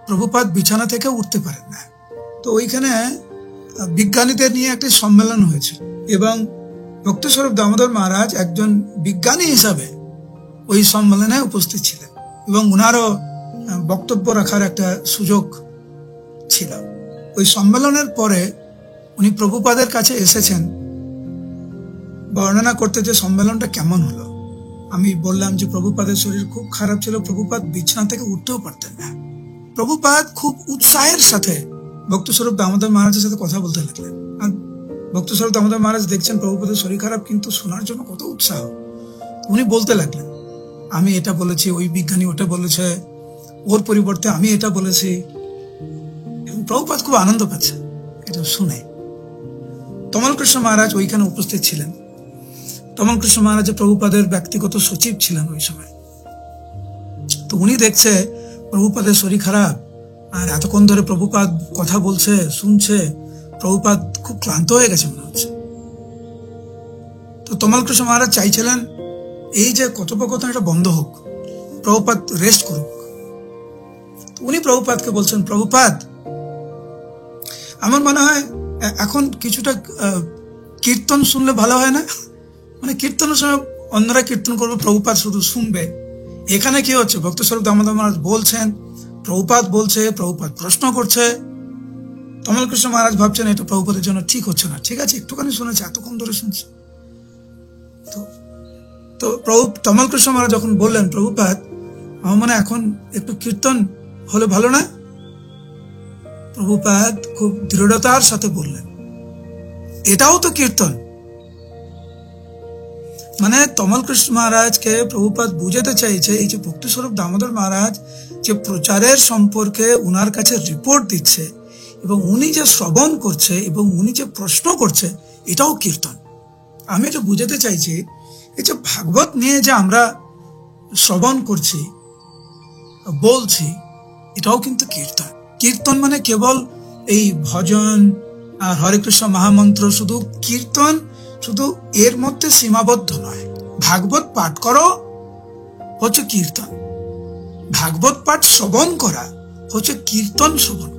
প্রভুপাদ বিছানা থেকে উঠতে পারেন না। তো ওইখানে বিজ্ঞানীদের নিয়ে একটি সম্মেলন হয়েছিল এবং ভক্তিস্বরূপ দামোদর মহারাজ একজন বিজ্ঞানী হিসাবে ওই সম্মেলনে উপস্থিত ছিলেন এবং উনারও বক্তব্য রাখার একটা সুযোগ ছিল। ওই সম্মেলনের পরে উনি প্রভুপাদের কাছে এসেছেন বর্ণনা করতে যে সম্মেলনটা কেমন হলো। আমি বললাম যে প্রভুপাদের শরীর খুব খারাপ ছিল, প্রভুপাদ বিছানা থেকে উঠতেও পারতেন না। প্রভুপাদ খুব উৎসাহের সাথে ভক্তিস্বরূপ দামোদর মহারাজের সাথে কথা বলতে লাগলেন। আর ভক্তিস্বরূপ দামোদর মহারাজ দেখছেন প্রভুপাদের শরীর খারাপ, কিন্তু শোনার জন্য কত উৎসাহ। উনি বলতে লাগলেন, আমি এটা বলেছি, ওই বিজ্ঞানী ওটা বলেছে, ওর পরিবর্তে আমি এটা বলেছি। প্রভুপাদ খুব আনন্দ পাচ্ছে এটা শুনে। তমলকৃষ্ণ মহারাজ ওইখানে উপস্থিত ছিলেন। তমলকৃষ্ণ মহারাজ প্রভুপাদের ব্যক্তিগত সচিব ছিলেন ওই সময়। তো উনি দেখছে প্রভুপাদের শরীর খারাপ, আর এতক্ষণ ধরে প্রভুপাদ কথা বলছে, শুনছে, প্রভুপাদ খুব ক্লান্ত হয়ে গেছে মনে হচ্ছে। তো তমলকৃষ্ণ মহারাজ চাইছিলেন এই যে কথোপকথন এটা বন্ধ হোক, প্রভুপাদ রেস্ট করুক। উনি প্রভুপাদকে বলছেন, প্রভুপাদ আমার মনে হয় এখন কিছুটা কীর্তন শুনলে ভালো হয় না? মানে কীর্তনের সময় অন্যরা কীর্তন করবে, প্রভুপাদ শুধু শুনবে। এখানে কি হচ্ছে, ভক্তিস্বরূপ দামোদর মহারাজ বলছেন, প্রভুপাদ বলছে, প্রভুপাদ প্রশ্ন করছে। তমলকৃষ্ণ মহারাজ ভাবছেন এটা প্রভুপাদের জন্য ঠিক হচ্ছে না। ঠিক আছে, একটুখানি শুনেছে, এতক্ষণ ধরে শুনছে। তো তমলকৃষ্ণ মহারাজ যখন বললেন, প্রভুপাদ আমার মনে এখন একটু কীর্তন হলে ভালো না? প্রভুপাদ খুব দৃঢ়তার সাথে বললেন, এটাও তো কীর্তন। মানে তমলকৃষ্ণ মহারাজকে প্রভুপাদ বুঝাতে চাইছে এই যে ভক্তিস্বরূপ দামোদর মহারাজ যে প্রচারের সম্পর্কে উনার কাছে রিপোর্ট দিচ্ছে এবং উনি যে শ্রবণ করছে এবং উনি যে প্রশ্ন করছে, এটাও কীর্তন। আমি এটা বুঝাতে চাইছি এই যে ভাগবত নিয়ে যে আমরা শ্রবণ করছি, বলছি, এটাও কিন্তু কীর্তন। কীর্তন মানে কেবল এই ভজন আর হরে কৃষ্ণ মহামন্ত্র শুধু কীর্তন, শুধু এর মধ্যে সীমাবদ্ধ নয়। ভাগবত পাঠ করো হচ্ছে কীর্তন, ভাগবত পাঠ শ্রবণ করা হচ্ছে কীর্তন শ্রবণ